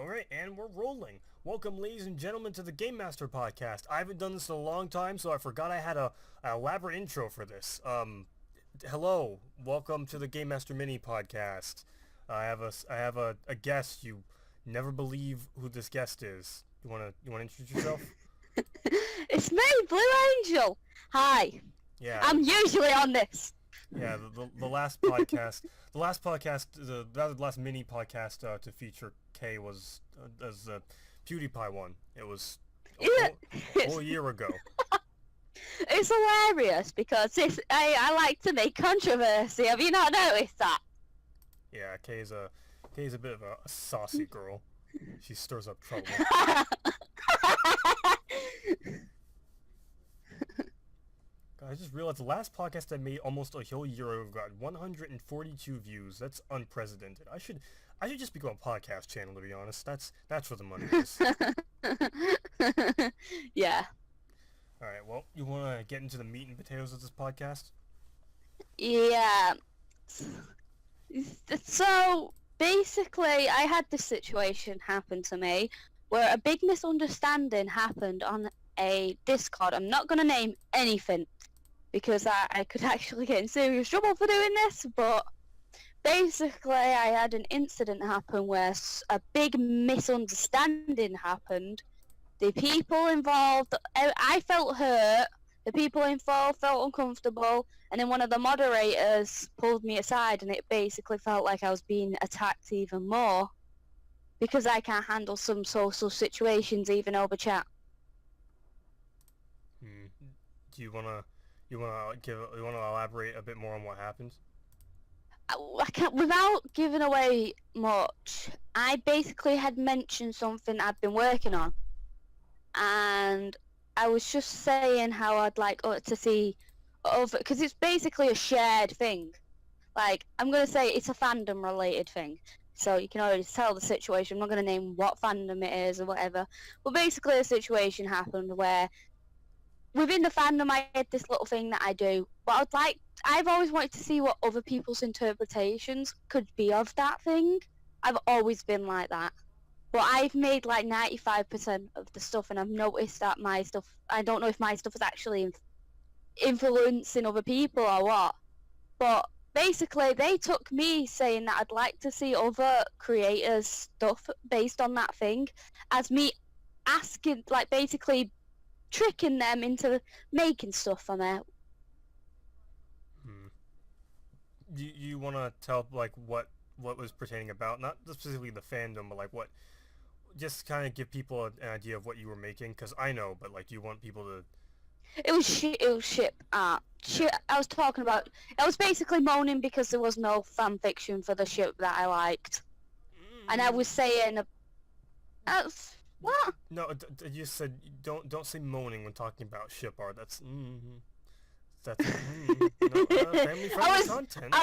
Alright, and we're rolling. Welcome, ladies and gentlemen, to the Gamemaster podcast. I haven't done this in a long time, so I forgot I had an elaborate intro for this. Hello. Welcome to the Gamemaster mini podcast. I have a guest. You never believe who this guest is. You wanna introduce yourself? It's me, Blue Angel. Hi. Yeah. I'm usually on this. Yeah, the last podcast, the last mini podcast to feature Kay was as the PewDiePie one. It was a whole year ago. It's hilarious because I like to make controversy. Have you not noticed that? Yeah, Kay's a bit of a saucy girl. She stirs up trouble. God, I just realized the last podcast I made almost a whole year ago got 142 views. That's unprecedented. I should just become a podcast channel, to be honest. That's where the money is. Yeah. All right. Well, you want to get into the meat and potatoes of this podcast? Yeah. So basically, I had this situation happen to me where a big misunderstanding happened on a Discord. I'm not going to name anything because I could actually get in serious trouble for doing this, but basically I had an incident happen where a big misunderstanding happened. The people involved, I felt hurt, the people involved felt uncomfortable, and then one of the moderators pulled me aside, and it basically felt like I was being attacked even more because I can't handle some social situations even over chat. Do you wanna elaborate a bit more on what happened? I can't, without giving away much, I basically had mentioned something I'd been working on, and I was just saying how I'd like to see over, because it's basically a shared thing. Like, I'm going to say it's a fandom related thing, so you can already tell the situation. I'm not going to name what fandom it is or whatever, but basically a situation happened where within the fandom I had this little thing that I do, but I've always wanted to see what other people's interpretations could be of that thing. I've always been like that. But I've made like 95% of the stuff, and I've noticed that my stuff, I don't know if my stuff is actually influencing other people or what. But basically they took me saying that I'd like to see other creators' stuff based on that thing as me asking, like basically tricking them into making stuff for me. You want to tell like what was pertaining about, not specifically the fandom, but like what, just kind of give people an idea of what you were making, because I know, but like you want people to. It was ship art. Ship. I was talking about. I was basically moaning because there was no fan fiction for the ship that I liked, and I was saying, what? No, you said don't say moaning when talking about ship art. That's family friendly content.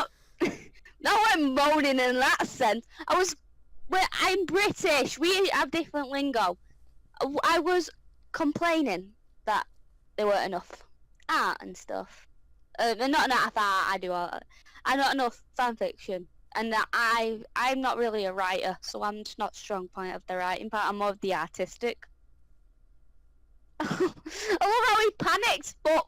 No, I'm moaning in that sense. I'm British. We have different lingo. I was complaining that there weren't enough art and stuff. Not enough art. I do art. I'm not enough fan fiction, and that I'm not really a writer, so I'm just not a strong point of the writing part. I'm more of the artistic. I love how he panicked, but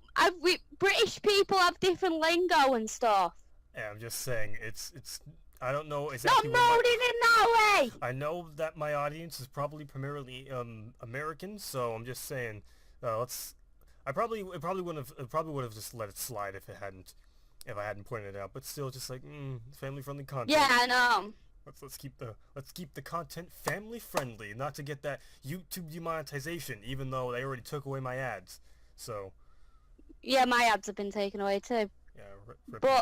British people have different lingo and stuff. Yeah, I'm just saying it's. I don't know exactly. Not moaning in that way. I know that my audience is probably primarily American, so I'm just saying. I probably would have just let it slide if I hadn't pointed it out. But still, just like family friendly content. Yeah, I know. Let's keep the content family friendly, not to get that YouTube demonetization, even though they already took away my ads. So. Yeah, my ads have been taken away too. Yeah,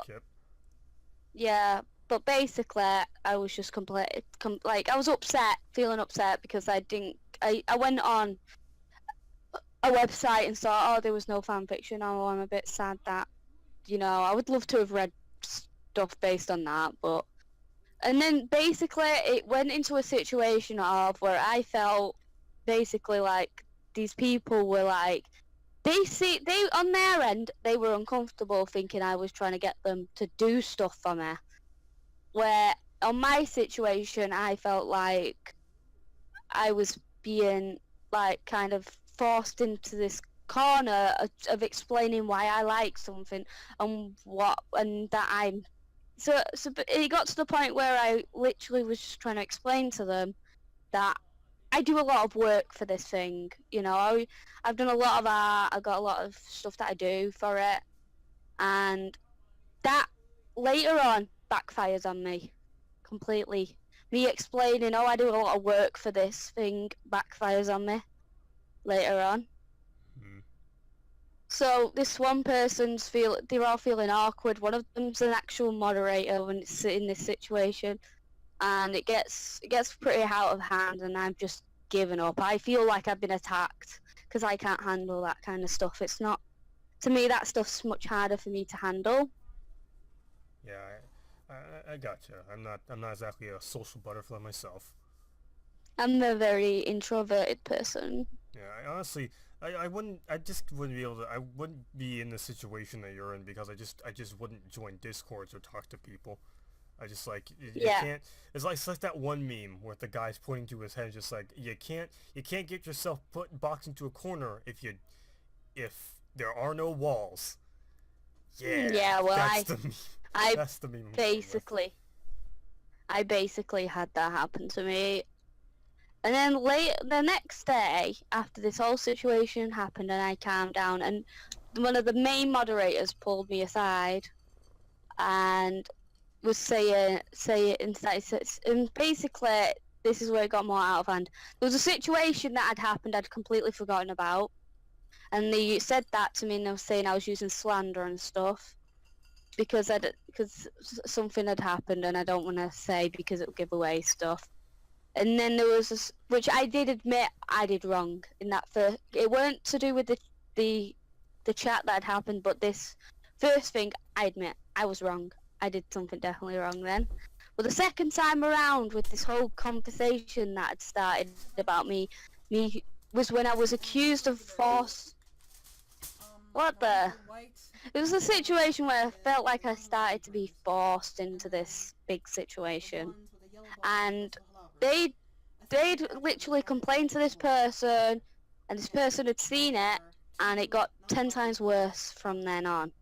yeah, but basically, I was just I was feeling upset because I went on a website and saw, there was no fan fiction. Oh, I'm a bit sad that, I would love to have read stuff based on that, but. And then basically it went into a situation of where I felt basically like these people were like, they on their end, they were uncomfortable thinking I was trying to get them to do stuff for me. Where on my situation, I felt like I was being like kind of forced into this corner of explaining why I like something and that I'm so but it got to the point where I literally was just trying to explain to them that I do a lot of work for this thing. I've done a lot of art. I've got a lot of stuff that I do for it, and that later on backfires on me completely. Me explaining, I do a lot of work for this thing, backfires on me later on. Mm. So this one they're all feeling awkward. One of them's an actual moderator when it's in this situation, and it gets pretty out of hand, and I'm just giving up. I feel like I've been attacked because I can't handle that kind of stuff. It's not, to me, that stuff's much harder for me to handle. Yeah, I gotcha. I'm not exactly a social butterfly myself. I'm a very introverted person. Yeah, I just wouldn't be able to, I wouldn't be in the situation that you're in because I just wouldn't join Discords or talk to people. I just like, you can't, it's like that one meme where the guy's pointing to his head just like, you can't get yourself boxed into a corner if there are no walls. Yeah. Yeah, well, that's the meme. That's the meme. I basically had that happen to me. And then the next day, after this whole situation happened and I calmed down, and one of the main moderators pulled me aside and was saying and basically this is where it got more out of hand. There was a situation that had happened I'd completely forgotten about, and they said that to me, and they were saying I was using slander and stuff because something had happened, and I don't want to say because it would give away stuff. And then there was this, which I did admit I did wrong in that first. It weren't to do with the chat that had happened, but this first thing, I admit I was wrong. I did something definitely wrong then. But the second time around with this whole conversation that had started about me was when I was accused of force. What the? It was a situation where I felt like I started to be forced into this big situation, and they'd literally complained to this person, and this person had seen it, and it got 10 times worse from then on.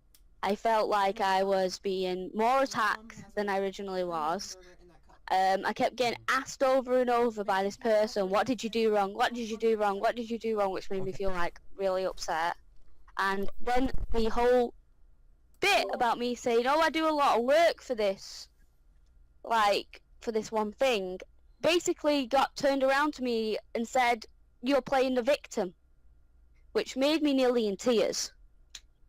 I felt like I was being more attacked than I originally was. I kept getting asked over and over by this person, what did you do wrong? What did you do wrong? What did you do wrong? Which made me feel like really upset. And then the whole bit about me saying, I do a lot of work for this, like, for this one thing, basically got turned around to me and said, you're playing the victim, which made me nearly in tears.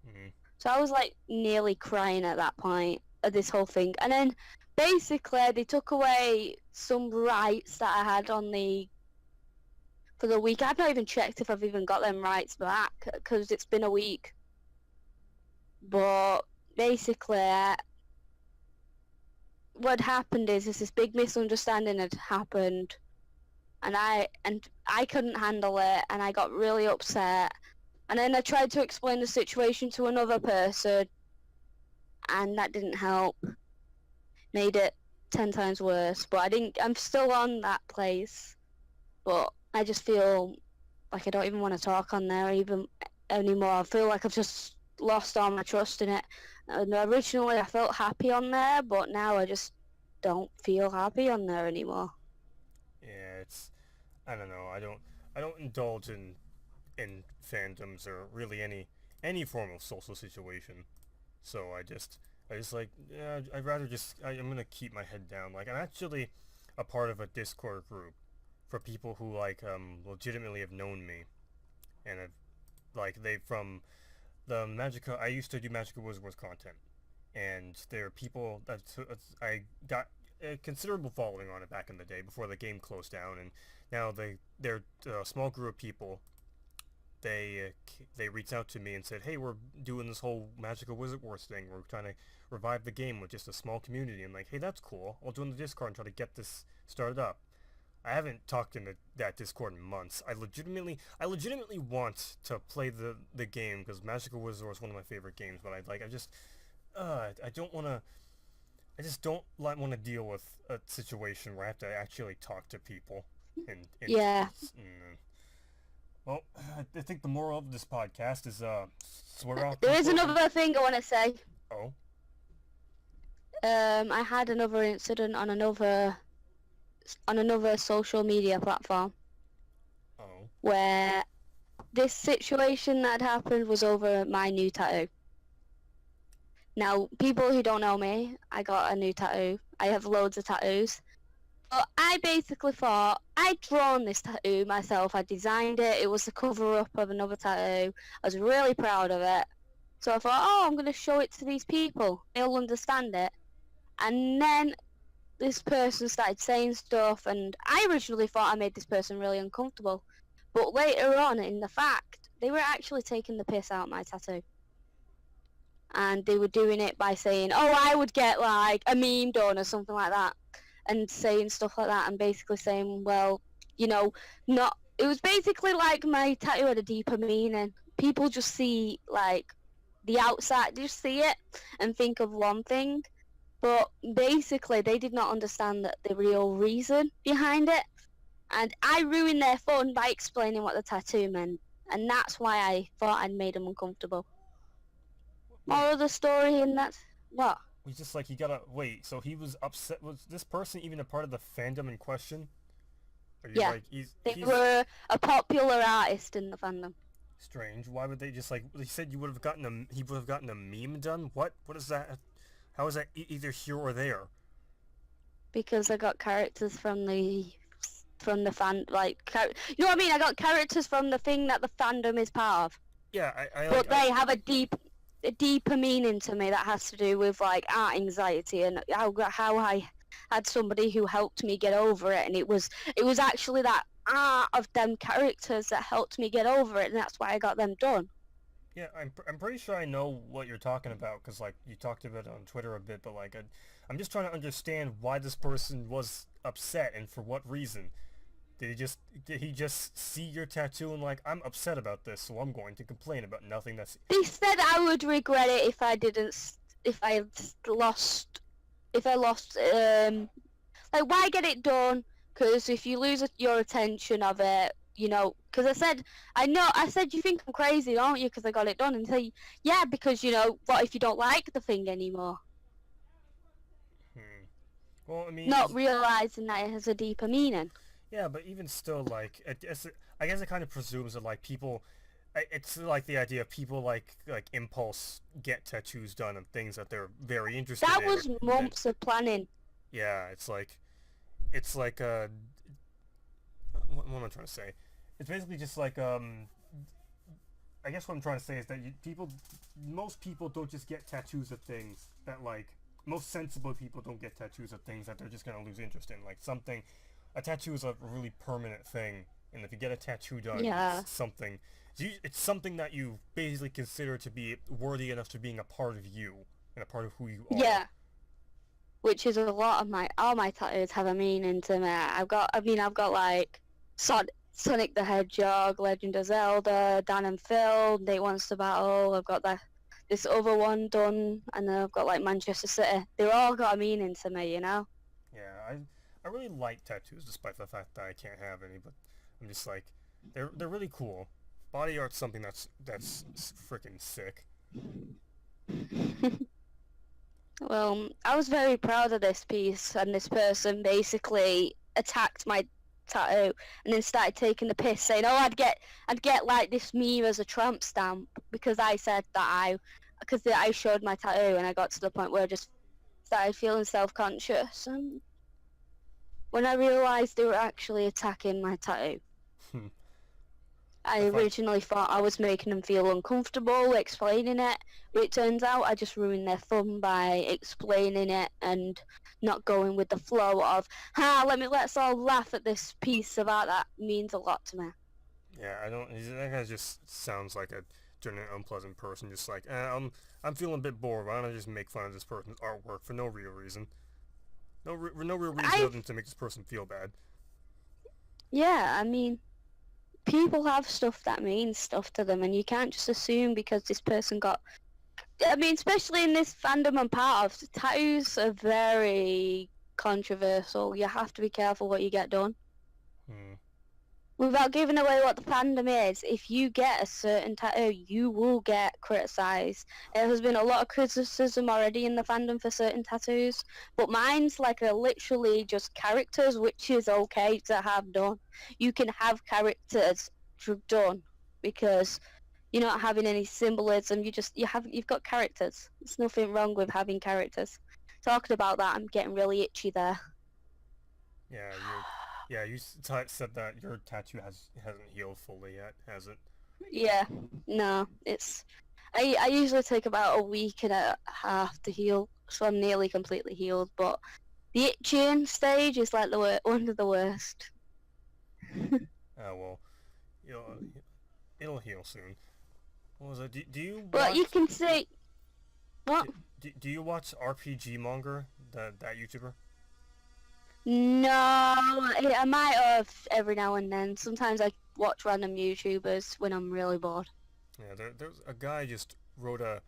Mm-hmm. So I was like nearly crying at that point of this whole thing. And then basically they took away some rights that I had for the week. I've not even checked if I've even got them rights back because it's been a week. But basically what happened is this big misunderstanding had happened, and I couldn't handle it, and I got really upset. And then I tried to explain the situation to another person, and that didn't help. Made it 10 times worse. But I'm still on that place, but I just feel like I don't even want to talk on there even anymore. I feel like I've just lost all my trust in it. And originally I felt happy on there, but now I just don't feel happy on there anymore. Yeah, I don't know. I don't indulge in fandoms or really any form of social situation. So I just like, yeah, I'd rather I'm gonna keep my head down. Like, I'm actually a part of a Discord group for people who like legitimately have known me, and have like they from the Magica. I used to do Magica Wizards content, and there are people that I got a considerable following on it back in the day before the game closed down, and now they're a small group of people. They reached out to me and said, hey, we're doing this whole Magical Wizard Wars thing. We're trying to revive the game with just a small community. And like, hey, that's cool. I'll join the Discord and try to get this started up. I haven't talked in that Discord in months. I legitimately want to play the game because Magical Wizard Wars is one of my favorite games. But I just don't want to deal with a situation where I have to actually talk to people. Yeah. Well, I think the moral of this podcast is swear off. There is another thing I want to say. Oh. I had another incident on another social media platform. Oh. Where this situation that happened was over my new tattoo. Now, people who don't know me, I got a new tattoo. I have loads of tattoos. But I basically thought, I'd drawn this tattoo myself. I designed it. It was the cover-up of another tattoo. I was really proud of it. So I thought, oh, I'm going to show it to these people. They'll understand it. And then this person started saying stuff, and I originally thought I made this person really uncomfortable. But later on in the fact, they were actually taking the piss out of my tattoo. And they were doing it by saying, oh, I would get like a meme done or something like that. And saying stuff like that, and basically saying, well, you know, not... It was basically like my tattoo had a deeper meaning. People just see, like, the outside, just see it and think of one thing. But basically, they did not understand the real reason behind it. And I ruined their fun by explaining what the tattoo meant. And that's why I thought I'd made them uncomfortable. Moral of the story, and that's... What? He's just like, you gotta... Wait, so he was upset... Was this person even a part of the fandom in question? Yeah. Like, they were a popular artist in the fandom. Strange. Why would they just, like... They said you would have gotten a... He would have gotten a meme done? What? What is that? How is that either here or there? Because I got characters from the fan, like, you know what I mean? I got characters from the thing that the fandom is part of. Yeah, but they have a deeper meaning to me that has to do with, like, art anxiety, and how I had somebody who helped me get over it, and it was actually that art of them characters that helped me get over it, and that's why I got them done. Yeah, I'm pretty sure I know what you're talking about, because, like, you talked about it on Twitter a bit, but, like, I'm just trying to understand why this person was upset and for what reason. Did he just see your tattoo and, like, I'm upset about this, so I'm going to complain about nothing that's... They said I would regret it if I lost, like, why get it done? Because if you lose your attention of it, you know, because I said, you think I'm crazy, don't you, because I got it done? And say, yeah, because, you know, what if you don't like the thing anymore? Well, I mean... Not realising that it has a deeper meaning. Yeah, but even still, like, I guess it kind of presumes that, like, people... It's like the idea of people, like impulse get tattoos done of things that they're very interested in. That was months of planning. Yeah, it's like, what am I trying to say? It's basically just like, I guess what I'm trying to say is that most people don't just get tattoos of things that, like, most sensible people don't get tattoos of things that they're just going to lose interest in. Like, a tattoo is a really permanent thing, and if you get a tattoo done, yeah. It's something that you basically consider to be worthy enough to being a part of you, and a part of who you are. Yeah. Which is a lot of all my tattoos have a meaning to me. I've got like Sonic the Hedgehog, Legend of Zelda, Dan and Phil, Nate Wants to Battle. I've got this other one done, and then I've got like Manchester City. They've all got a meaning to me, you know? Yeah, I really like tattoos, despite the fact that I can't have any, but I'm just like, they're really cool. Body art's something that's freaking sick. Well, I was very proud of this piece, and this person basically attacked my tattoo and then started taking the piss, saying, "Oh, I'd get like this meme as a tramp stamp," because I said that I showed my tattoo, and I got to the point where I just started feeling self-conscious, and when I realised they were actually attacking my tattoo. I originally thought I was making them feel uncomfortable explaining it, but it turns out I just ruined their fun by explaining it and not going with the flow of, let's all laugh at this piece about that means a lot to me. Yeah, that guy just sounds like a generally unpleasant person, just like, I'm feeling a bit bored, why don't I just make fun of this person's artwork for no real reason? No real reason other than to make this person feel bad. Yeah, I mean, people have stuff that means stuff to them, and you can't just assume because this person got... I mean, especially in this fandom I'm part of, tattoos are very controversial. You have to be careful what you get done. Without giving away what the fandom is, if you get a certain tattoo, you will get criticised. There has been a lot of criticism already in the fandom for certain tattoos, but mine's like are literally just characters, which is okay to have done. You can have characters done because you're not having any symbolism. You've got characters. There's nothing wrong with having characters. Talking about that, I'm getting really itchy there. You said that your tattoo hasn't healed fully yet, has it? Yeah, no, I usually take about a week and a half to heal, so I'm nearly completely healed, but the itching stage is like one of the worst. Oh, well, it'll heal soon. What was it? Do you But watch... you can see... What? Do you watch RPG Monger, that YouTuber? No, I might have every now and then. Sometimes I watch random YouTubers when I'm really bored. Yeah, there's a guy just rode an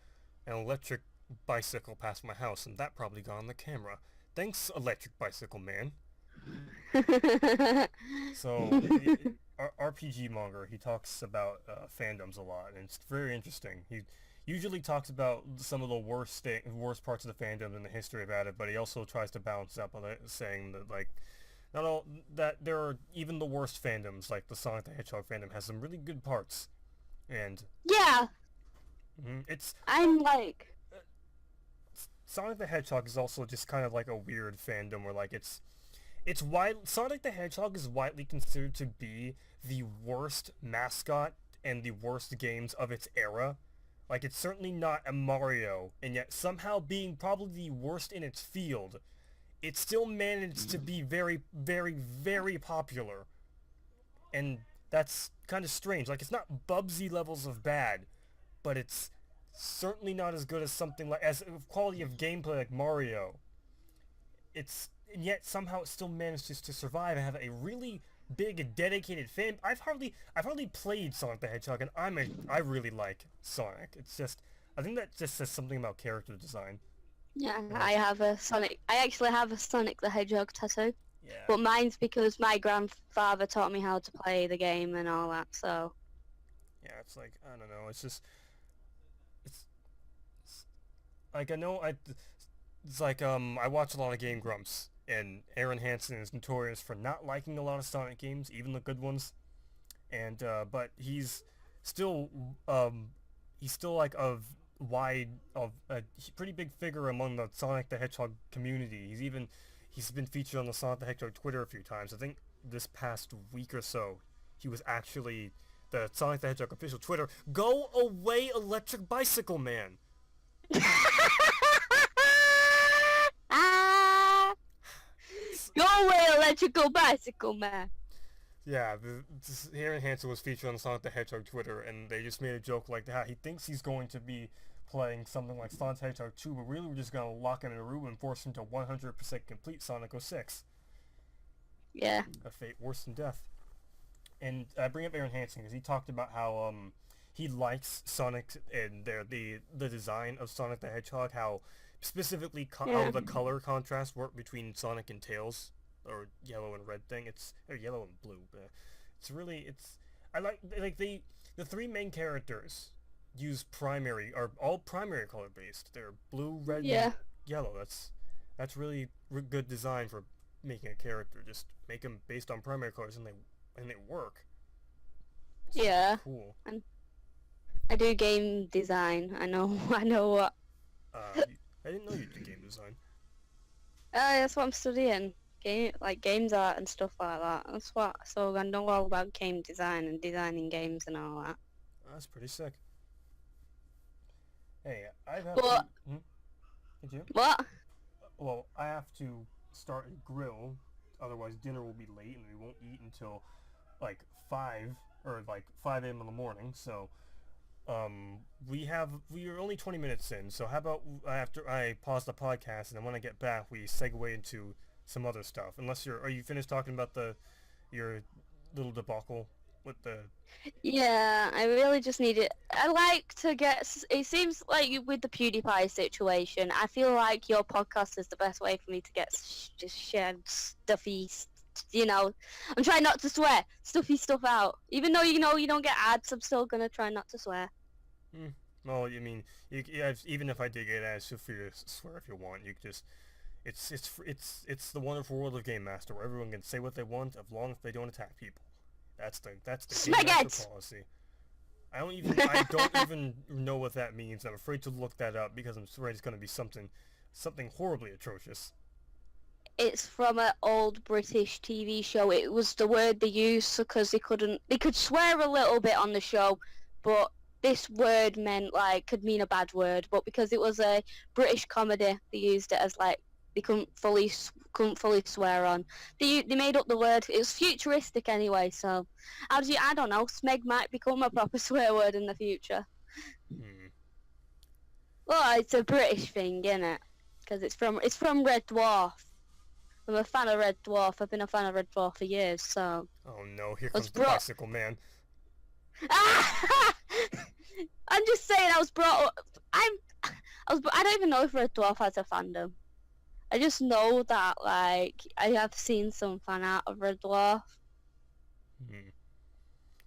electric bicycle past my house, and that probably got on the camera. Thanks, electric bicycle man. So, RPG Monger, he talks about fandoms a lot, and it's very interesting. He usually talks about some of the worst parts of the fandom and the history about it, but he also tries to balance up on it, saying that, like, not all that there are even the worst fandoms, like the Sonic the Hedgehog fandom, has some really good parts, and yeah, I'm like Sonic the Hedgehog is also just kind of like a weird fandom where, like, Sonic the Hedgehog is widely considered to be the worst mascot and the worst games of its era. Like, it's certainly not a Mario, and yet somehow being probably the worst in its field, it still managed to be very, very, very popular. And that's kind of strange. Like, it's not Bubsy levels of bad, but it's certainly not as good as something like, as quality of gameplay like Mario. And yet somehow it still manages to survive and have a really big dedicated fan. I've hardly played Sonic the Hedgehog, and I really like Sonic. It's just, I think that just says something about character design. Yeah, I actually have a Sonic the Hedgehog tattoo. Yeah. But mine's because my grandfather taught me how to play the game and all that, so. Yeah, it's like, I don't know, it's like, it's like, I watch a lot of Game Grumps, and Aaron Hansen is notorious for not liking a lot of Sonic games, even the good ones. And but he's still like a pretty big figure among the Sonic the Hedgehog community. He's been featured on the Sonic the Hedgehog Twitter a few times. I think this past week or so, he was actually the Sonic the Hedgehog official Twitter. Go away, electric bicycle man. Go away, electrical bicycle man. Yeah, Aaron Hansen was featured on Sonic the Hedgehog Twitter, and they just made a joke like that. He thinks he's going to be playing something like Sonic the Hedgehog 2, but really we're just going to lock him in a room and force him to 100% complete Sonic 06. Yeah. A fate worse than death. And I bring up Aaron Hansen because he talked about how he likes Sonic and the design of Sonic the Hedgehog, how specifically how the color contrast work between Sonic and Tails, or yellow and red thing. Or yellow and blue. But I like the three main characters use all primary color based. They're blue, red, and yellow. That's really good design for making a character. Just make them based on primary colors, and they work. It's cool. I do game design. I know what. I didn't know you did game design. That's what I'm studying. Games art and stuff like that. So I know all about game design and designing games and all that. That's pretty sick. Hey, Did you? What? Well, I have to start a grill, otherwise dinner will be late and we won't eat until like 5 a.m. in the morning. So we are only 20 minutes in, so how about after I pause the podcast and then when I get back we segue into some other stuff. Are you finished talking about your little debacle with the... Yeah, I really just need it. I like to get... It seems like with the PewDiePie situation, I feel like your podcast is the best way for me to get just shared stuffy I'm trying not to swear. Stuffy stuff out. Even though you don't get ads, I'm still gonna try not to swear. Well, I mean, even if I did get ads, feel free to swear if you want. You just, it's the wonderful world of Game Master where everyone can say what they want as long as they don't attack people. That's the Game Master policy. I don't even know what that means. I'm afraid to look that up because I'm afraid it's going to be something horribly atrocious. It's from an old British TV show. It was the word they used because they could swear a little bit on the show, but this word could mean a bad word. But because it was a British comedy, they used it as they couldn't fully swear on. They made up the word. It was futuristic anyway, so I don't know. Smeg might become a proper swear word in the future. Well, it's a British thing, innit? Because it's from Red Dwarf. I'm a fan of Red Dwarf. I've been a fan of Red Dwarf for years, so. Oh no! Here comes the bicycle man. I'm just saying, I was brought up. I don't even know if Red Dwarf has a fandom. I just know that, I have seen some fan art of Red Dwarf.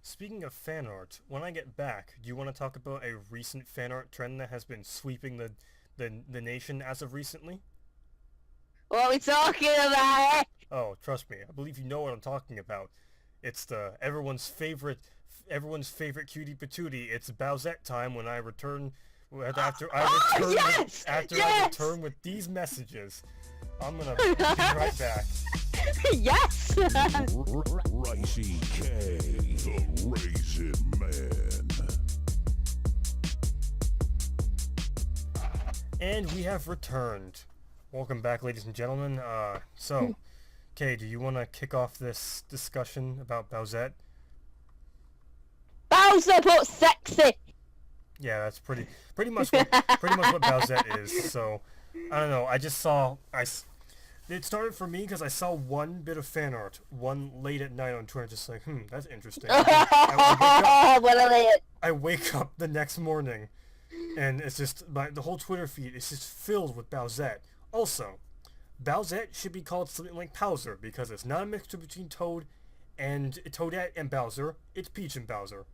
Speaking of fan art, when I get back, do you want to talk about a recent fan art trend that has been sweeping the nation as of recently? What are we talking about? Oh, trust me, I believe you know what I'm talking about. It's everyone's favorite cutie patootie. It's Bowsette time when I return. After I return with these messages. I'm gonna be right back. Yes! Ricey K, the Raisin Man. And we have returned. Welcome back, ladies and gentlemen. So, Kay, do you want to kick off this discussion about Bowsette? Bowser, but sexy! Yeah, that's pretty much what Bowsette is. So, I don't know. I just saw it started for me because I saw one bit of fan art, one late at night on Twitter, just like, that's interesting. I wake up the next morning, and it's just the whole Twitter feed is just filled with Bowsette. Also, Bowsette should be called something like Bowser because it's not a mixture between Toadette and Bowser. It's Peach and Bowser.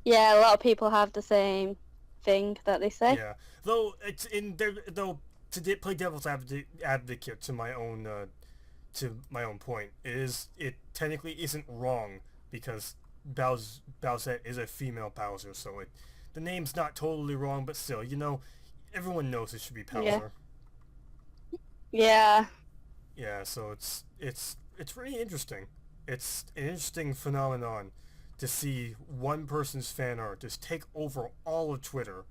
Yeah, a lot of people have the same thing that they say. Yeah, though it's in there. Though to play devil's advocate to my own point, it technically isn't wrong because Bowsette is a female Bowser, so the name's not totally wrong, but still, everyone knows it should be Bowser. Yeah. Yeah, so it's really interesting. It's an interesting phenomenon to see one person's fan art just take over all of Twitter.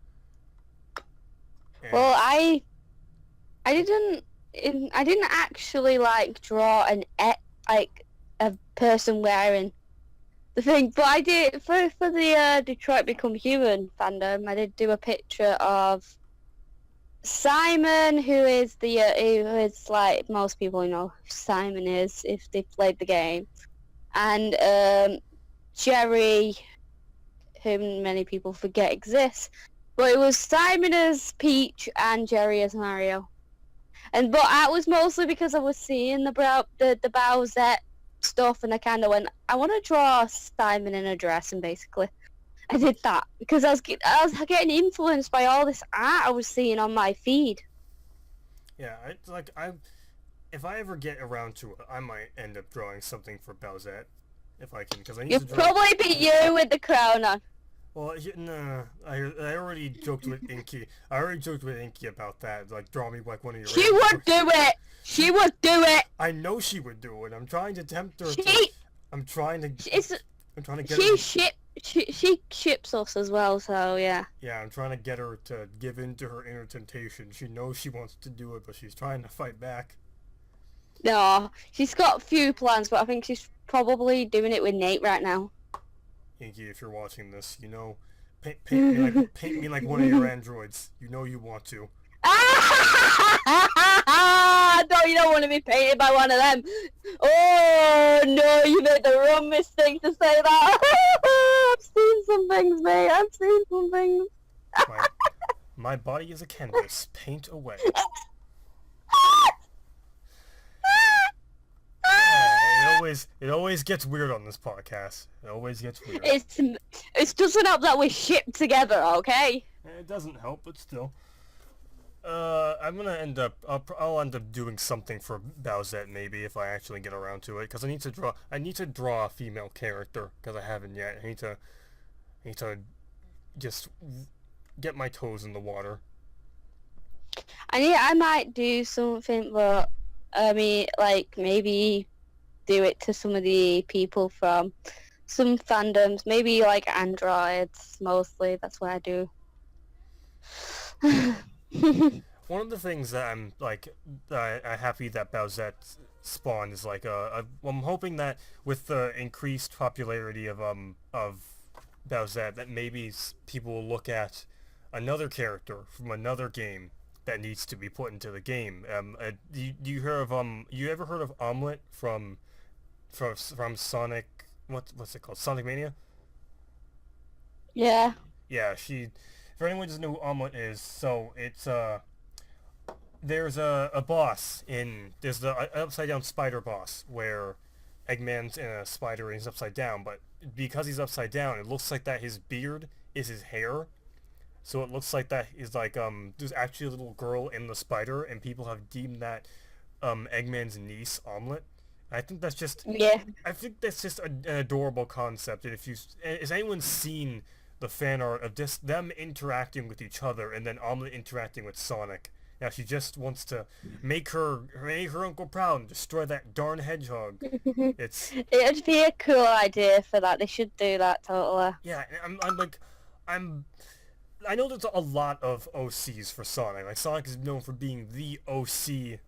Well, I didn't actually draw a person wearing the thing, but I did for the Detroit Become Human fandom. I did do a picture of Simon, who is like most people know who Simon is if they've played the game, and Jerry, whom many people forget exists. But it was Simon as Peach and Jerry as Mario. But that was mostly because I was seeing the Bowsette stuff, and I kind of went, I want to draw Simon in a dress, and basically I did that because I was getting influenced by all this art I was seeing on my feed. Yeah, if I ever get around to it, I might end up drawing something for Bowsette. If I can, because I need to draw... probably be you with the crown on. Well, no, I already joked with Inky. About that. Draw me like one of your... She would do it! She would do it! I know she would do it. I'm trying to tempt her I'm trying to get her... She ships us as well, so yeah. Yeah, I'm trying to get her to give in to her inner temptation. She knows she wants to do it, but she's trying to fight back. No, she's got a few plans, but I think she's probably doing it with Nate right now. Inky, if you're watching this, paint me like one of your androids. You know you want to. No, you don't want to be painted by one of them. Oh no, you made the wrong mistake to say that. I've seen some things, mate. I've seen some things. My body is a canvas. Paint away. always gets weird on this podcast. It always gets weird. It doesn't help that we're shipped together, okay? It doesn't help, but still. I'm gonna end up. I'll end up doing something for Bowsette maybe if I actually get around to it, because I need to draw a female character because I haven't yet. I need to just get my toes in the water. I might do something, but I mean, like maybe do it to some of the people from some fandoms, maybe like androids mostly. That's what I do. One of the things that I'm like happy that Bowsette spawned is like I'm hoping that with the increased popularity of Bowsette, that maybe people will look at another character from another game that needs to be put into the game. Do you hear of you ever heard of Omelette from Sonic? What's it called? Sonic Mania? Yeah. Yeah, for anyone who doesn't know who Omelette is, so it's there's a boss there's the upside down spider boss where Eggman's in a spider and he's upside down, but because he's upside down, it looks like that his beard is his hair. So it looks like that is like there's actually a little girl in the spider, and people have deemed that Eggman's niece Omelette. I think that's just I think that's just an adorable concept. And has anyone seen the fan art of just them interacting with each other and then Omelette interacting with Sonic? Now she just wants to make her uncle proud and destroy that darn hedgehog. It'd be a cool idea for that. They should do that totally. Yeah, I know there's a lot of OCs for Sonic. Like Sonic is known for being the OC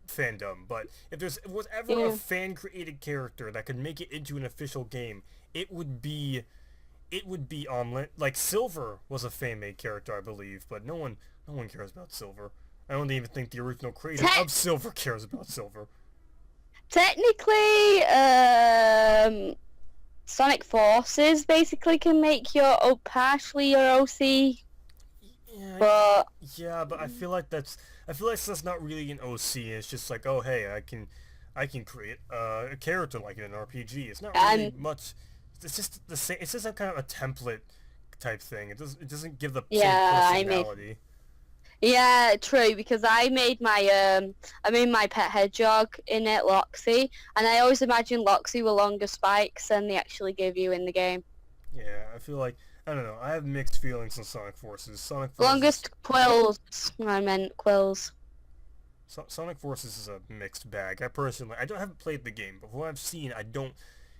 fandom. But if there was ever a fan created character that could make it into an official game, it would be Omelette. Like Silver was a fan-made character, I believe, but no one cares about Silver. I don't even think the original creator of Silver cares about Silver. Technically, Sonic Forces basically can make partially your OC. Yeah, but I feel like that's not really an OC. It's just like, oh hey, I can create a character like in an RPG. It's not really much. It's just the same. It's just a kind of a template type thing. It doesn't give the same personality. Yeah, true. Because I made my pet hedgehog in it, Loxy, and I always imagined Loxy with longer spikes than they actually give you in the game. Yeah, I feel like I don't know. I have mixed feelings on Sonic Forces. Longest quills. I meant quills. Sonic Forces is a mixed bag. I haven't played the game, but from what I've seen,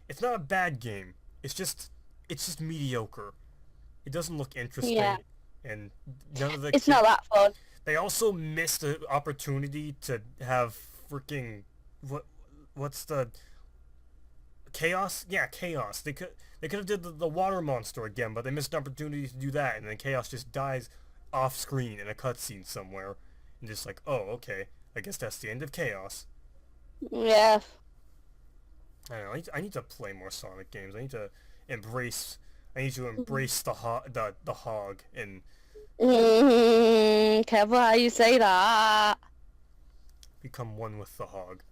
it's not a bad game. It's just mediocre. It doesn't look interesting. Yeah. And none of the It's not that fun. They also missed the opportunity to have freaking what's the Chaos? Yeah, Chaos. They could have did the water monster again, but they missed an opportunity to do that, and then Chaos just dies off screen in a cutscene somewhere, and just like, oh, okay, I guess that's the end of Chaos. Yeah. I don't know. I need to play more Sonic games. I need to embrace the hog and careful how you say that. become one with the hog.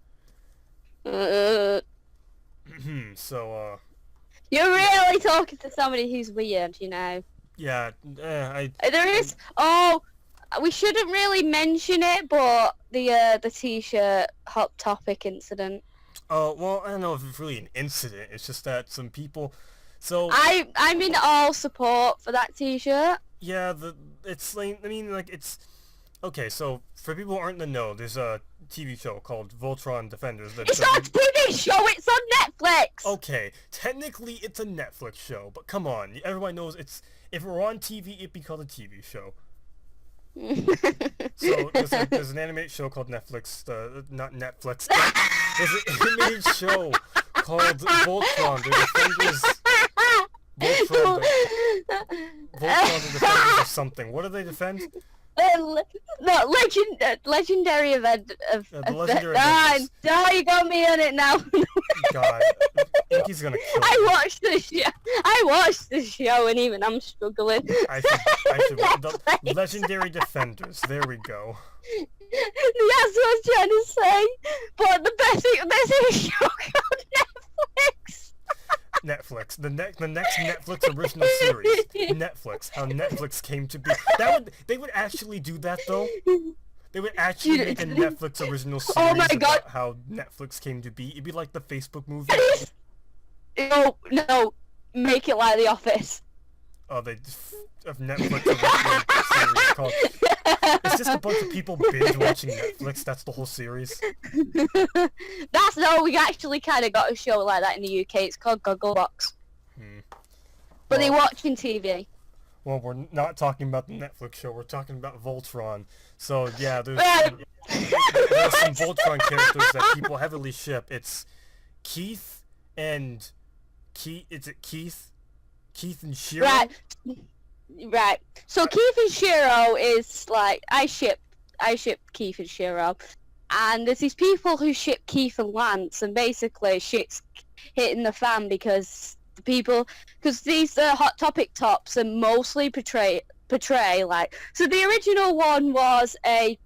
So you're really talking to somebody who's weird, you know. Yeah, we shouldn't really mention it, but the t-shirt Hot Topic incident. Oh, well, I don't know if it's really an incident. It's just that some people... So I'm in all support for that t-shirt. Yeah, it's like... I mean, like, it's... Okay, so, for people who aren't in the know, there's a TV show called Voltron Defenders. It's not a TV show, it's on Netflix! Okay, technically it's a Netflix show, but come on, everyone knows it's... If it were on TV, it'd be called a TV show. So there's an animated show called Netflix, not Netflix. There's an animated show called Voltron, the Defenders. Voltron, the Defenders of something. What do they defend? Legendary event of the legendary event. You got me on it now. God, Inky's gonna kill me. I watched the show, and even I'm struggling. The Legendary Defenders. There we go. That's what I was trying to say. But the best thing, there's a show called Netflix. Netflix, the next Netflix original series. Netflix, how Netflix came to be. They would actually do that though. They would actually make a Netflix original series Oh my God. about how Netflix came to be. It'd be like the Facebook movie. No, make it like The Office. Oh, of Netflix original series called. It's just a bunch of people binge watching Netflix. That's the whole series. We actually kind of got a show like that in the UK. It's called Gogglebox. But they watching TV. Well, we're not talking about the Netflix show. We're talking about Voltron. So yeah, there's some Voltron characters that people heavily ship. It's Keith and Is it Keith? Keith and Shiro? Right. So Keith and Shiro is like I ship Keith and Shiro, and there's these people who ship Keith and Lance, and basically shit's hitting the fan because these Hot Topic tops are mostly portray like. So the original one was a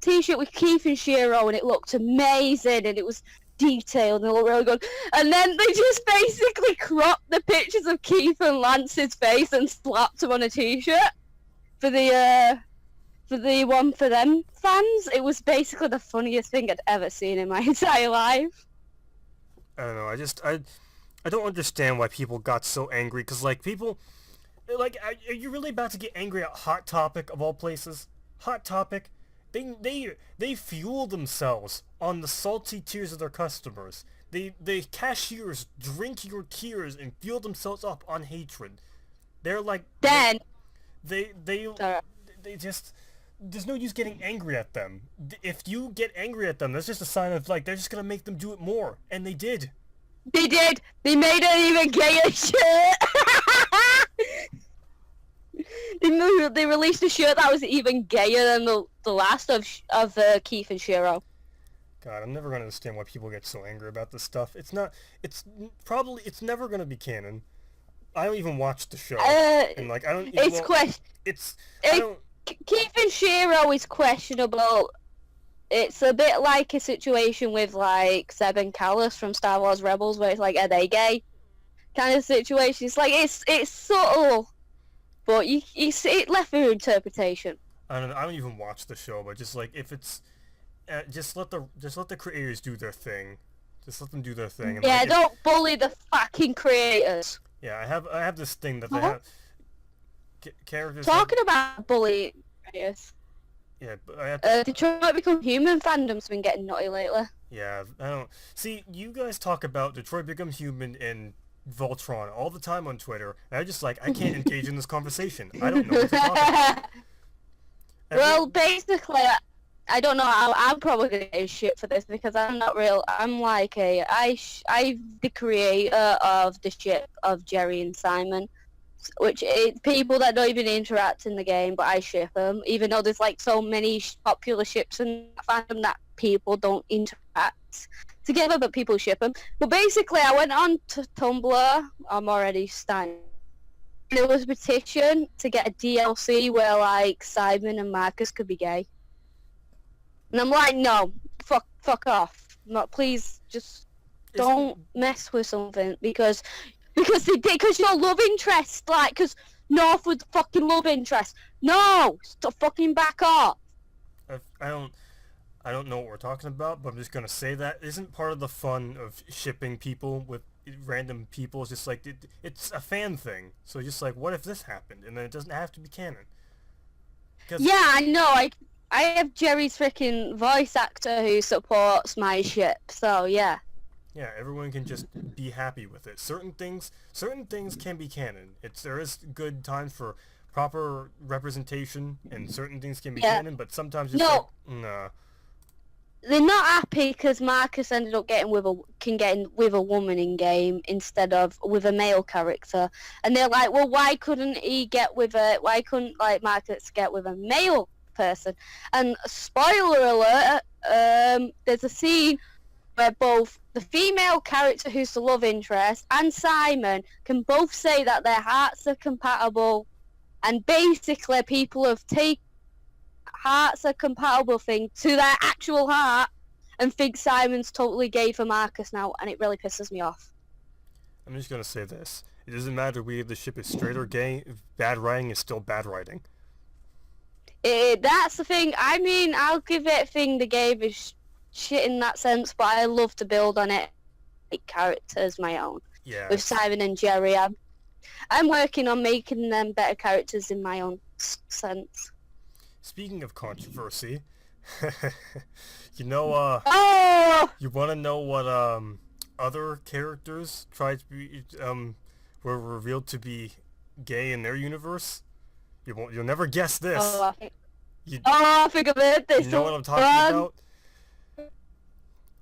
t-shirt with Keith and Shiro, and it looked amazing, and it was detailed and it looked really good. And then they just basically cropped the pictures of Keith and Lance's face and slapped them on a t-shirt for the one for them fans. It was basically the funniest thing I'd ever seen in my entire life. I don't know. I don't understand why people got so angry. Because like people, like, are you really about to get angry at Hot Topic of all places? Hot Topic. They fuel themselves on the salty tears of their customers. The cashiers drink your tears and fuel themselves up on hatred. They're like Then they just there's no use getting angry at them. If you get angry at them, that's just a sign of like they're just gonna make them do it more, and they did. They did. They made an even gayer shirt. They released a shirt that was even gayer than the last of Keith and Shiro. God, I'm never gonna understand why people get so angry about this stuff. It's never gonna be canon. I don't even watch the show, and like I don't. Keith and Shiro is questionable. It's a bit like a situation with like Zeb and Callus from Star Wars Rebels, where it's like, are they gay? Kind of situation. It's like it's subtle. But it left for interpretation. I don't even watch the show, but just like if it's, just let the creators do their thing. Just let them do their thing. And yeah, like, don't bully the fucking creators. Yeah, I have this thing that they have characters. Talking about bullying creators. Yeah, but I have to, Detroit Become Human fandom's been getting naughty lately. Yeah, I don't see you guys talk about Detroit Become Human and Voltron all the time on Twitter, and I can't engage in this conversation. I don't know what to talk about. Well, basically, I don't know. I'm probably gonna get shit for this because I'm not real. I'm like I'm the creator of the ship of Jerry and Simon, which is people that don't even interact in the game, but I ship them, even though there's like so many popular ships in fandom that people don't interact together, but people ship them. But basically, I went on to Tumblr. I'm already starting. There was a petition to get a DLC where like Simon and Marcus could be gay, and I'm like, no, fuck off. Not please, just don't mess with something because they did, because your love interest, like, because Northwood's fucking love interest. No, stop fucking back off. I don't know what we're talking about, but I'm just gonna say that isn't part of the fun of shipping people with random people. It's just like it's a fan thing. So just like, what if this happened? And then it doesn't have to be canon. Yeah, I know. I have Jerry's freaking voice actor who supports my ship. So yeah. Yeah, everyone can just be happy with it. Certain things can be canon. There is good times for proper representation, and certain things can be canon. But sometimes it's like, nah. They're not happy because Marcus ended up getting with a woman in game instead of with a male character, and they're like, well, why couldn't like Marcus get with a male person? And spoiler alert, there's a scene where both the female character who's the love interest and Simon can both say that their hearts are compatible, and basically people have heart's a compatible thing to their actual heart and think Simon's totally gay for Marcus now, and it really pisses me off. I'm just gonna say this. It doesn't matter whether the ship is straight or gay. Bad writing is still bad writing. That's the thing. I mean, I'll give it a thing the game is shit in that sense, but I love to build on it, like characters my own. Yeah. With Simon and Jerry, I'm working on making them better characters in my own sense. Speaking of controversy, you know, Oh! you want to know what other characters tried to be were revealed to be gay in their universe? You'll never guess this. I think I've heard this. You know what I'm talking about?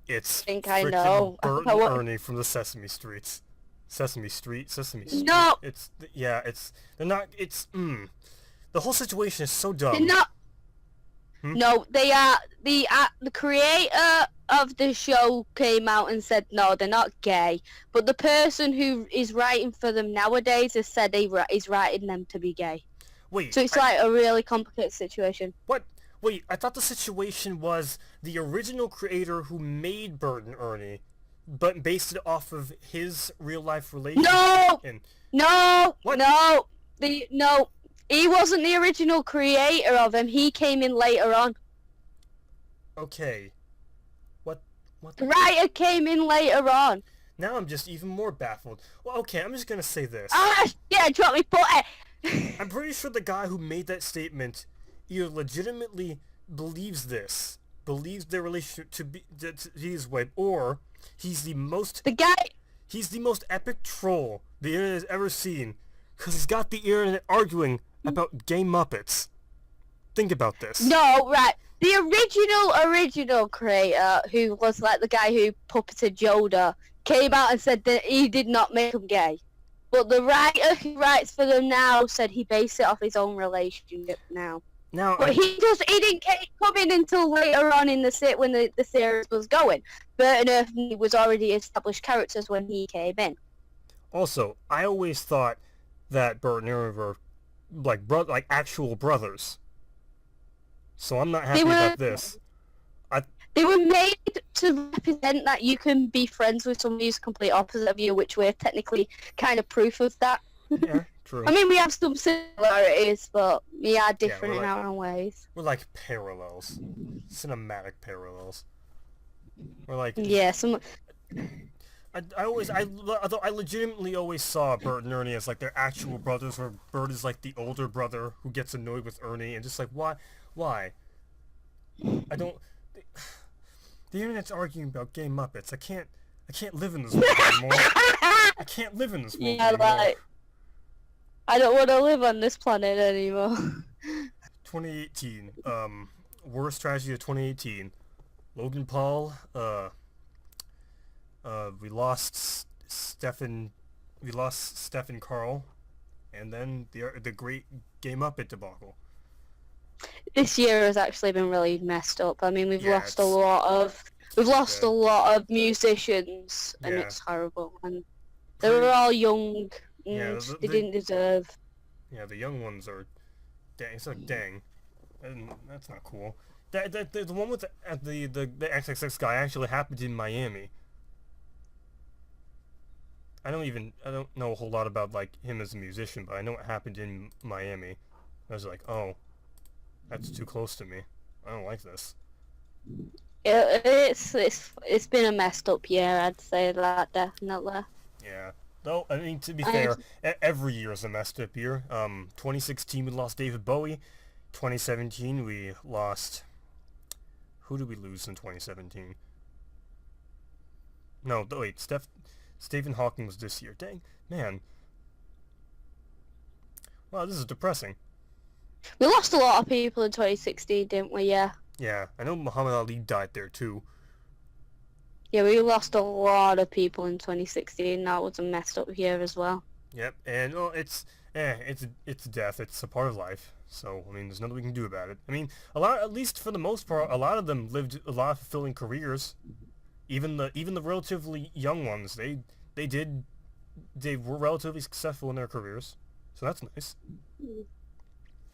It's I know. Bert and Ernie from the Sesame Street. Sesame Street. No. They're not. The whole situation is so dumb. They're not. No, they are the creator of the show came out and said no, they're not gay. But the person who is writing for them nowadays has said he's writing them to be gay. Wait. So it's like a really complicated situation. What? Wait, I thought the situation was the original creator who made Bert and Ernie, but based it off of his real life relationship. No. What? No. He wasn't the original creator of him. He came in later on. Okay. What? The writer came in later on. Now I'm just even more baffled. Well, okay, I'm just gonna say this. Yeah, drop me butter. I'm pretty sure the guy who made that statement either legitimately believes their relationship to be his way, or he's the most epic troll the internet has ever seen, because he's got the internet arguing about gay Muppets. Think about this. No, right. The original creator, who was like the guy who puppeted Yoda, came out and said that he did not make him gay. But the writer who writes for them now said he based it off his own relationship now. But he didn't come in until later on in when the series was going. Bert and Ernie was already established characters when he came in. Also, I always thought that Bert and Ernie were like actual brothers. So I'm not happy about this. They were made to represent that you can be friends with somebody who's complete opposite of you, which we're technically kind of proof of that. Yeah, true. I mean, we have some similarities, but we are different in our own ways. We're like parallels. Cinematic parallels. We're like... Yeah, I legitimately always saw Bert and Ernie as like their actual brothers, where Bert is like the older brother who gets annoyed with Ernie, and just like, why? I don't... The internet's arguing about gay Muppets. I can't live in this world anymore. I can't live in this world anymore. Like, I don't want to live on this planet anymore. 2018. Worst tragedy of 2018. Logan Paul. We lost Stephen Carl, and then the great Gay Muppet debacle. This year has actually been really messed up. I mean, we've lost a lot of musicians, and it's horrible. And they were all young, and they didn't deserve. Yeah, the young ones are. Dang, it's like dang, and that's not cool. The one with the XXX guy actually happened in Miami. I don't know a whole lot about like him as a musician, but I know it happened in Miami. I was like, oh. That's too close to me. I don't like this. It's been a messed up year, I'd say that, definitely. Yeah. Though, I mean, to be fair, every year is a messed up year. 2016 we lost David Bowie. 2017 we lost... Who did we lose in 2017? No, wait, Stephen Hawking was this year. Dang, man. Wow, this is depressing. We lost a lot of people in 2016, didn't we? Yeah. Yeah, I know Muhammad Ali died there too. Yeah, we lost a lot of people in 2016. That was a messed up year as well. Yep, and it's death. It's a part of life. So I mean, there's nothing we can do about it. I mean, at least for the most part, a lot of them lived a lot of fulfilling careers. Even the relatively young ones, they were relatively successful in their careers. So that's nice.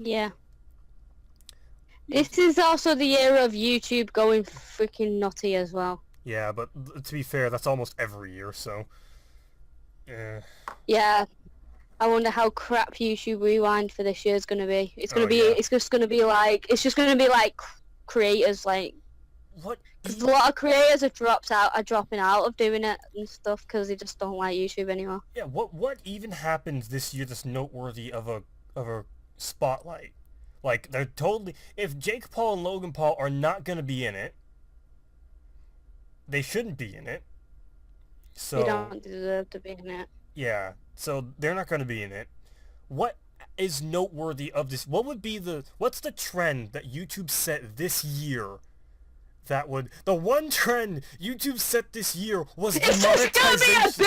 Yeah. This is also the era of YouTube going freaking nutty as well. Yeah, but to be fair, that's almost every year, so... Yeah. I wonder how crap YouTube Rewind for this year is going to be. It's going to be, yeah. it's just going to be like, creators, like... What? Because a lot of creators are dropping out of doing it and stuff because they just don't like YouTube anymore. Yeah, what even happens this year that's noteworthy of a spotlight? Like, they're totally... If Jake Paul and Logan Paul are not going to be in it, they shouldn't be in it. So... They don't deserve to be in it. Yeah, so they're not going to be in it. What is noteworthy of this? What's the trend that YouTube set this year? The one trend YouTube set this year was demonetization.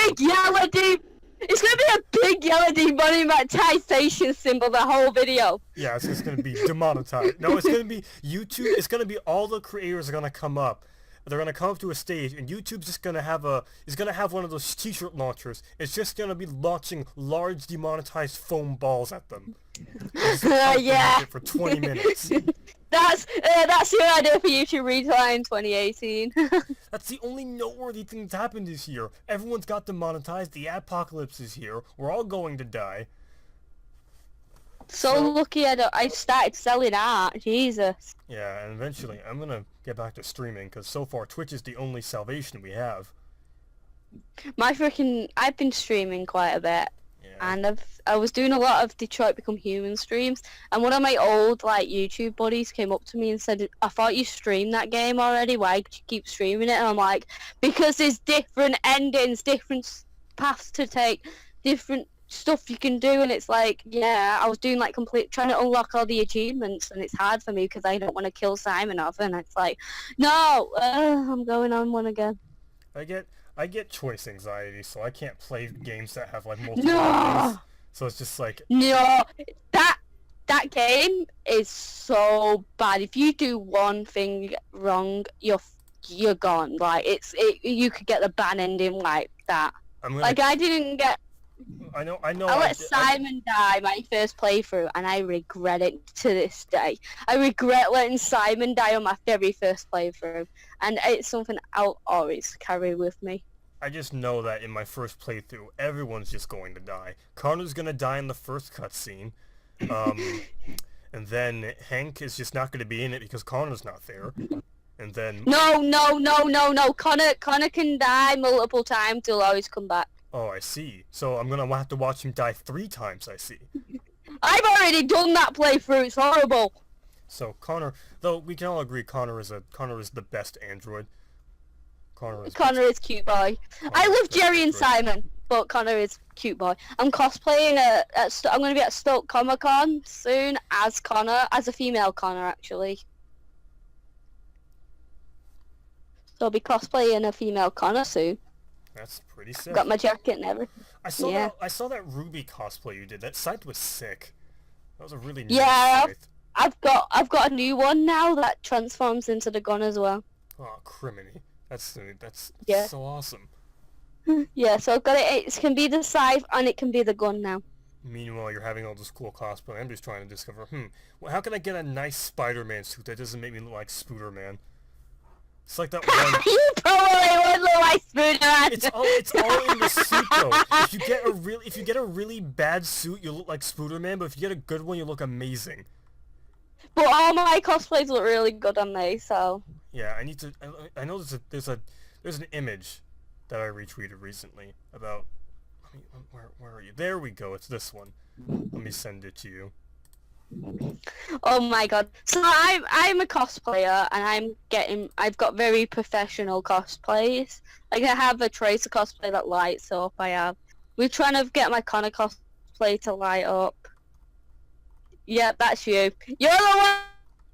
It's gonna be a big yellow demonetization symbol the whole video. Yeah, it's just gonna be demonetized. No, it's gonna be YouTube. It's gonna be all the creators are gonna come up. They're gonna come up to a stage, and YouTube's just gonna have one of those t-shirt launchers. It's just gonna be launching large demonetized foam balls at them. Yeah. For 20 minutes. That's your idea for YouTube Rewind 2018. That's the only noteworthy thing that's happened this year. Everyone's got demonetized. The apocalypse is here. We're all going to die. So lucky I started selling art. Jesus. Yeah, and eventually I'm gonna get back to streaming because so far Twitch is the only salvation we have. I've been streaming quite a bit. Yeah. And I was doing a lot of Detroit Become Human streams, and one of my old YouTube buddies came up to me and said, "I thought you streamed that game already. Why do you keep streaming it?" And I'm like, "Because there's different endings, different paths to take, different stuff you can do." And it's like, yeah, I was doing trying to unlock all the achievements, and it's hard for me because I don't want to kill Simon off, and it's like, no, I'm going on one again. I get choice anxiety, so I can't play games that have multiple endings. So it's just like... No! That game is so bad. If you do one thing wrong, you're gone. You could get the ban ending like that. I didn't get... I know. I let Simon die my first playthrough, and I regret it to this day. I regret letting Simon die on my very first playthrough, and it's something I'll always carry with me. I just know that in my first playthrough, everyone's just going to die. Connor's gonna die in the first cutscene, and then Hank is just not gonna be in it because Connor's not there, and then... No. Connor can die multiple times. He'll always come back. Oh, I see. So I'm gonna have to watch him die 3 times, I see. I've already done that playthrough, it's horrible. So Connor, though we can all agree Connor is the best android. Connor is cute boy. I love Jerry and Simon, but Connor is cute boy. I'm cosplaying I'm gonna be at Stoke Comic Con soon as Connor, as a female Connor actually. So I'll be cosplaying a female Connor soon. That's pretty sick. Got my jacket and everything. I saw that Ruby cosplay you did. That scythe was sick. That was a really nice scythe. I've got a new one now that transforms into the gun as well. Oh, criminy. That's so awesome. Yeah, so I've got it. It can be the scythe and it can be the gun now. Meanwhile, you're having all this cool cosplay. I'm just trying to discover, well, how can I get a nice Spider-Man suit that doesn't make me look like Spooder-Man? It's like that one... You probably would look like Spooder-Man! It's all in the suit, though. If you get a really bad suit, you look like Spooder-Man, but if you get a good one, you look amazing. But all my cosplays look really good on me, so... Yeah, I know there's an image that I retweeted recently about... Where are you? There we go, it's this one. Let me send it to you. Oh my god. So I'm a cosplayer, and I've got very professional cosplays. Like I have a Tracer cosplay that lights up, we're trying to get my Connor cosplay to light up. Yeah, that's you. You're the one at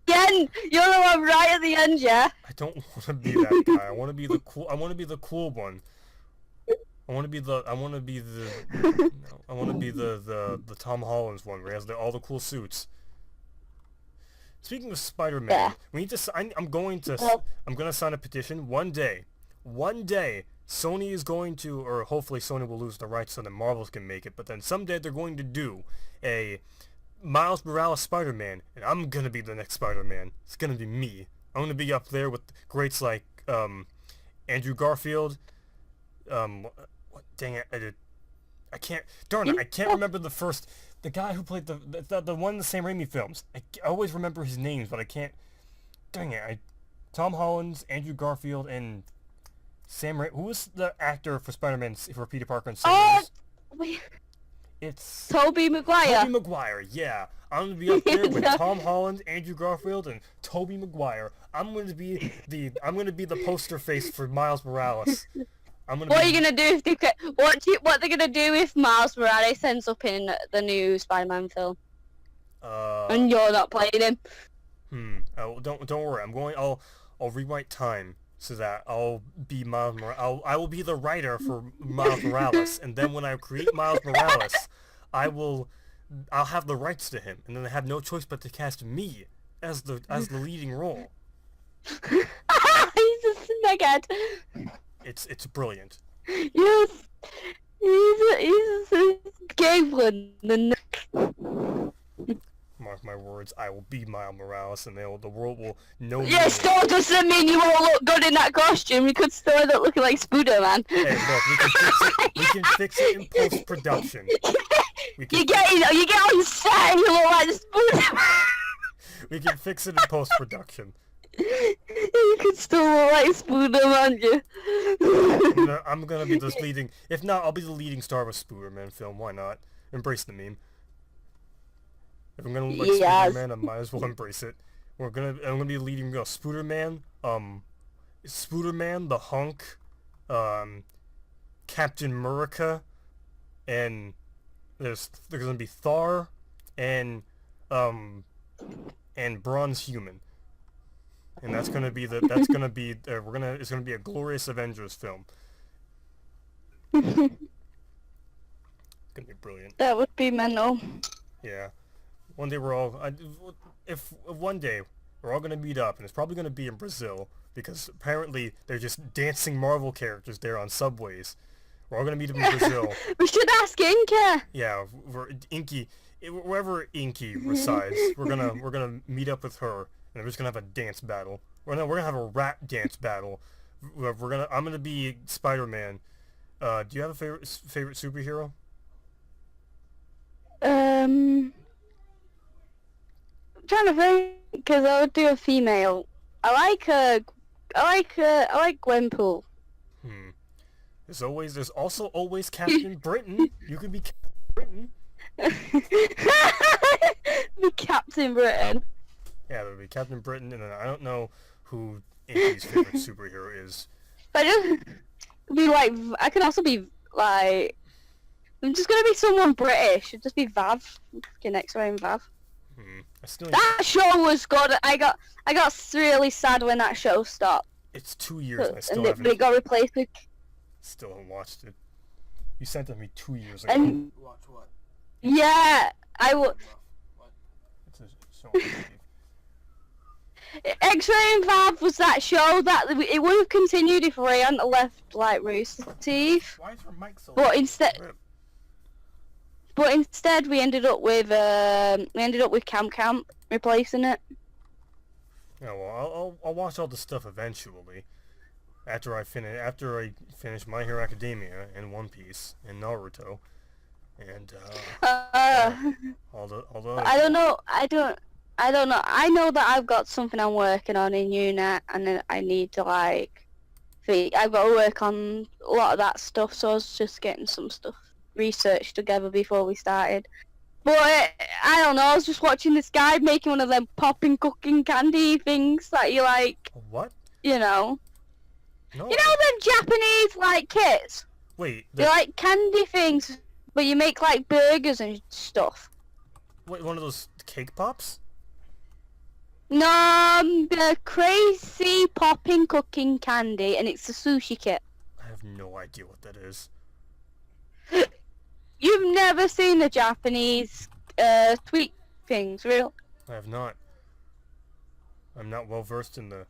the end! You're the one right at the end, yeah? I don't want to be that guy. I want to be the cool one. I want to be the Tom Holland's one where he has all the cool suits. Speaking of Spider-Man, yeah. we need to. I'm going to sign a petition. One day, Sony is going to, or hopefully Sony will lose the rights so that Marvel can make it. But then someday they're going to do a Miles Morales Spider-Man, and I'm gonna be the next Spider-Man. It's gonna be me. I'm gonna be up there with greats like Andrew Garfield. Dang it, I can't. Darn it, I can't remember the guy who played the one in the Sam Raimi films. I always remember his names, but I can't. Dang it, Tom Holland, Andrew Garfield, and Sam Raimi. Who was the actor for Spider-Man for Peter Parker and Sam Raimi? Wait. It's Tobey Maguire. Tobey Maguire, yeah. I'm gonna be up there with Tom Holland, Andrew Garfield, and Tobey Maguire. I'm gonna be the poster face for Miles Morales. What are you gonna do if they what they're gonna do if Miles Morales ends up in the new Spider-Man film? And you're not playing him. Oh, don't worry. I'll rewrite time so that I'll be Miles Morales. I will be the writer for Miles Morales, and then when I create Miles Morales, I'll have the rights to him, and then I have no choice but to cast me as the leading role. He's a snakehead. It's brilliant. Yes, he's a Galen. Mark my words, I will be Miles Morales, and the world will know me. Yeah, still doesn't mean you won't look good in that costume. You could still end up looking like Spider-Man. Hey, look, we can fix it in post-production. You get on set and you look like Spider-Man. We can fix it in post-production. You could still look like Spider-Man, yeah. I'm gonna be the leading. If not, I'll be the leading star of a Spider-Man film. Why not? Embrace the meme. If I'm gonna look like Spider-Man, I might as well embrace it. I'm gonna be leading Spider-Man, Spider-Man, the Hunk, Captain America, and there's gonna be Thor, and Bronze Human. And it's gonna be a glorious Avengers film. It's gonna be brilliant. That would be mental. Yeah. One day if one day we're all gonna meet up, and it's probably gonna be in Brazil, because apparently they're just dancing Marvel characters there on subways. We're all gonna meet up in Brazil. We should ask Inca. Yeah, wherever Inky resides, we're gonna meet up with her, and we're just gonna have a dance battle. We're gonna have a rap dance battle. I'm gonna be Spider-Man. Do you have a favorite superhero? I'm trying to think, because I would do a female. I like Gwenpool. There's also always Captain Britain. You could be Captain Britain. Be Captain Britain. Yeah, there would be Captain Britain, and then I don't know who Inky's favorite superhero is. But I can also be like, I'm just gonna be someone British. It'd just be Vav. Get next round, Vav. That show was good. I got really sad when that show stopped. It's 2 years, and I still haven't. They got replaced with. Still haven't watched it. You sent it to me 2 years ago. And Watch what? yeah, I will. What? It's a show. X-Ray and Vav was that show that it would have continued if Ray hadn't left like Rooster Teeth. Why is her mic so But instead we ended up with Camp replacing it. Yeah, well, I'll watch all the stuff eventually. After I finish My Hero Academia and One Piece and Naruto, and all the I don't know. I know that I've got something I'm working on in UNET, and then I need to I've got to work on a lot of that stuff. So I was just getting some stuff researched together before we started. But I don't know. I was just watching this guy making one of them popping cooking candy things that you like. What? You know. No. You know them Japanese kits? Wait. They're like candy things, but you make like burgers and stuff. Wait, one of those cake pops? No, the crazy popping cooking candy, and it's a sushi kit. I have no idea what that is. You've never seen the Japanese tweet things, real? I have not. I'm not well versed in the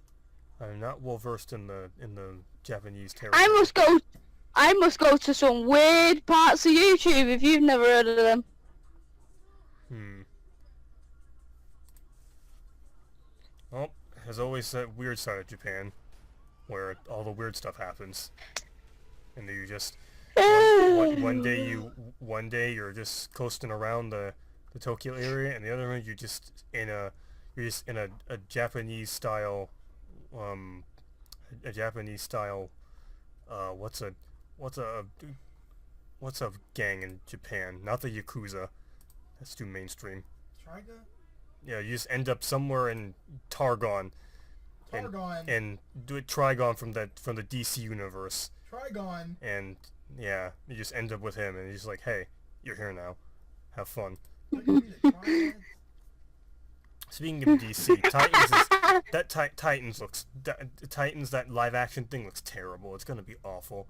Japanese territory. I must go to some weird parts of YouTube if you've never heard of them. there's always that weird side of Japan, where all the weird stuff happens, and you just one day you're just coasting around the Tokyo area, and the other one you're just in a Japanese style what's a gang in Japan? Not the Yakuza. That's too mainstream. Trigun? Yeah, you just end up somewhere in Targon. And do it Trigon from the DC universe. Trigon. And yeah, you just end up with him, and he's like, "Hey, you're here now. Have fun." Speaking of DC, Titans, that live action thing looks terrible. It's gonna be awful.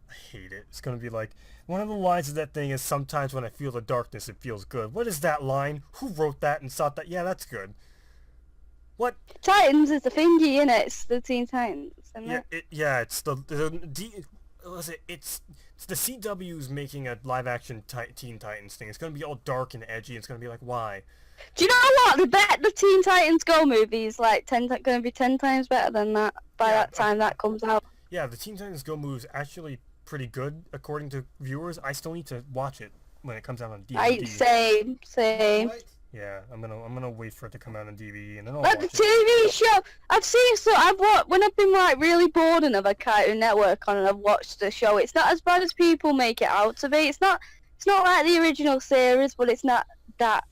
I hate it. It's gonna be like, one of the lines of that thing is, "Sometimes when I feel the darkness, it feels good." What is that line? Who wrote that and thought that? Yeah, that's good. What? Titans is the thingy, innit? It's the Teen Titans, isn't it? It's it's the CW's making a live action Teen Titans thing. It's gonna be all dark and edgy. It's gonna be like, why? Do you know what? I bet the Teen Titans Go movie is like going to be 10 times better than that by that time that comes out. Yeah, the Teen Titans Go movie is actually pretty good according to viewers. I still need to watch it when it comes out on DVD. Same. What? Yeah, I'm gonna wait for it to come out on DVD, and then I'll Like watch the TV show, I've seen when I've been like really bored and have a Cartoon Network on and I've watched the show. It's not as bad as people make it out to be. It's not like the original series, but it's not that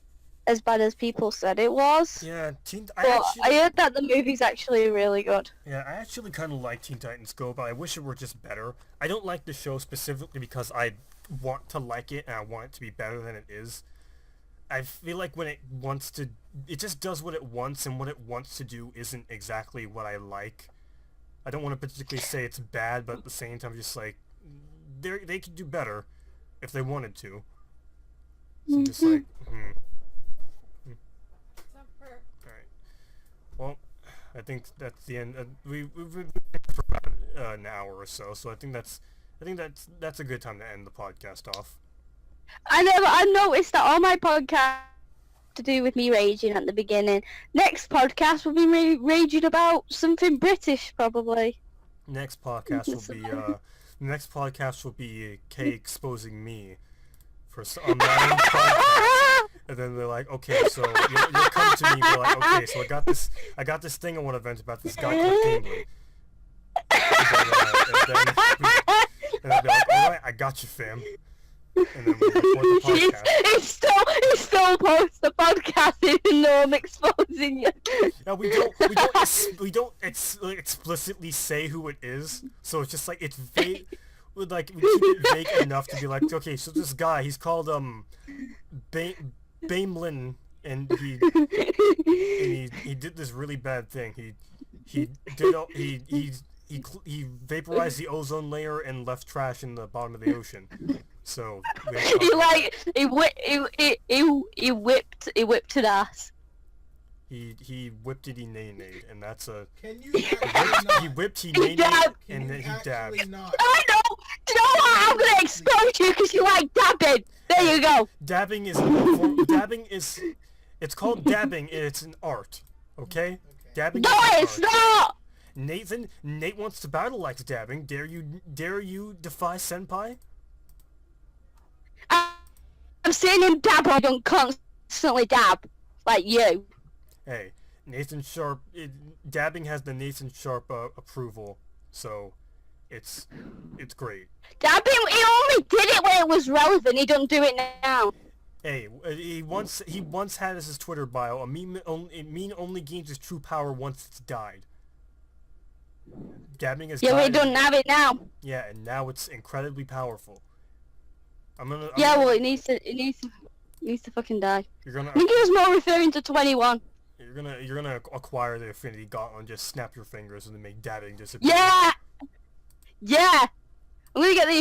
as bad as people said it was. Yeah, I heard that the movie's actually really good. Yeah, I actually kind of like Teen Titans Go, but I wish it were just better. I don't like the show specifically because I want to like it and I want it to be better than it is. I feel like when it just does what it wants, and what it wants to do isn't exactly what I like. I don't want to particularly say it's bad, but at the same time, just like, they could do better if they wanted to. So I'm just like, Alright. Well, I think that's the end. We've been for about an hour or so, so I think that's a good time to end the podcast off. I noticed that all my podcasts to do with me raging at the beginning. Next podcast will be me raging about something British, probably. Next podcast will be Kay exposing me for on my own podcast. And then they're like, "Okay, so you'll come to me and be like, okay, so I got this thing I want to vent about this guy called England." And I'll be like, "Alright, I got you, fam." And then we'll record the podcast. He still posts the podcast even though I'm exposing you. No, we don't explicitly say who it is, so it's just like, it's vague. Like, we keep it vague enough to be like, okay, so this guy, he's called Bamelin, and he did this really bad thing. He vaporized the ozone layer and left trash in the bottom of the ocean. So he whipped it ass. He whipped it, he nay-nayed, and that's a... Can you actually he whipped, he nay-nayed, and then he dabbed. not? I know! Do you know what? I'm gonna expose you because you like dabbing! There you go! Dabbing is... It's called dabbing, and it's an art. Okay? Dabbing No, is an it's art. not! Nate wants to battle like dabbing. Dare you defy Senpai? I'm seeing him dab, I don't constantly dab. Like you. Hey, Nathan Sharp... dabbing has the Nathan Sharp approval, so it's great. Dabbing, he only did it when it was relevant, he don't do it now. Hey, he once had as his Twitter bio, a meme only gains its true power once it's died. Dabbing is Yeah, we don't have it now. Yeah, and now it's incredibly powerful. Well, it needs to fucking die. You're gonna... I think he was more referring to 21. You're gonna acquire the Infinity Gauntlet and just snap your fingers and then make dabbing disappear. Yeah! Yeah! I'm gonna get the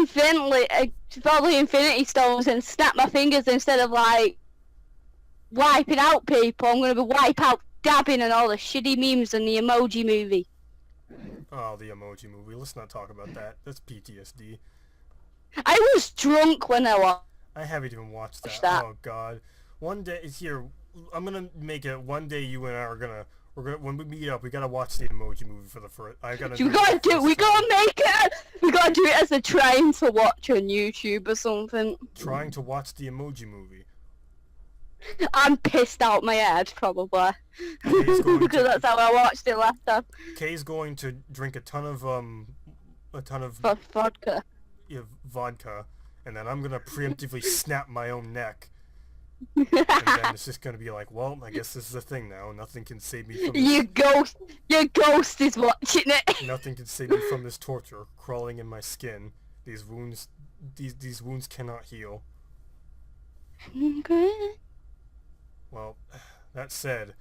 Infinity Stones and snap my fingers instead of, like, wiping out people. I'm gonna wipe out dabbing and all the shitty memes and the Emoji Movie. Oh, the Emoji Movie. Let's not talk about that. That's PTSD. I was drunk when I watched. I haven't even watched that. that. Oh god. One day, here, I'm gonna make it. One day, you and I we're when we meet up, we gotta watch the Emoji Movie for the first. I gotta. We gotta do. We gotta make it. We gotta do it as a trying to watch on YouTube or something. Trying to watch the Emoji Movie. I'm pissed out my head probably Kay's going because to, that's how I watched it last time. Kay's going to drink a ton of Vodka. yeah, vodka, and then I'm gonna preemptively snap my own neck. And then it's just gonna be like, well, I guess this is a thing now. Nothing can save me from this. Your ghost is watching it. Nothing can save me from this torture crawling in my skin. These wounds cannot heal. Okay. Well, that said,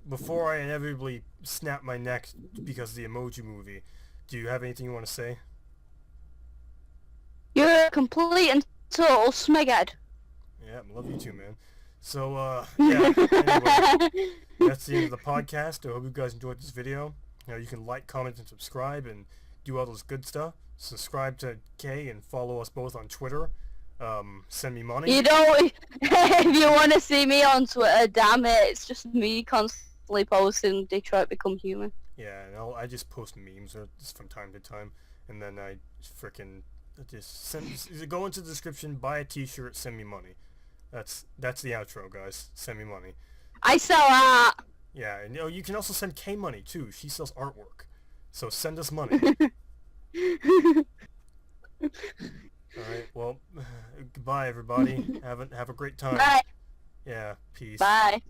before I inevitably snap my neck because of the Emoji Movie, do you have anything you want to say? You're a complete and total smeghead. Yeah, I love you too, man. So, yeah, anyway, that's the end of the podcast. I hope you guys enjoyed this video. You can like, comment, and subscribe, and do all those good stuff. Subscribe to Kay and follow us both on Twitter. Send me money. You don't. If you want to see me on Twitter, damn it, it's just me constantly posting Detroit Become Human. Yeah, and I just post memes just from time to time, and then I frickin' just go into the description, buy a T-shirt, send me money. That's the outro, guys. Send me money. I sell art. Yeah, and you can also send Kay money too. She sells artwork, so send us money. All right. Well, goodbye, everybody. Have a great time. Bye. Yeah. Peace. Bye.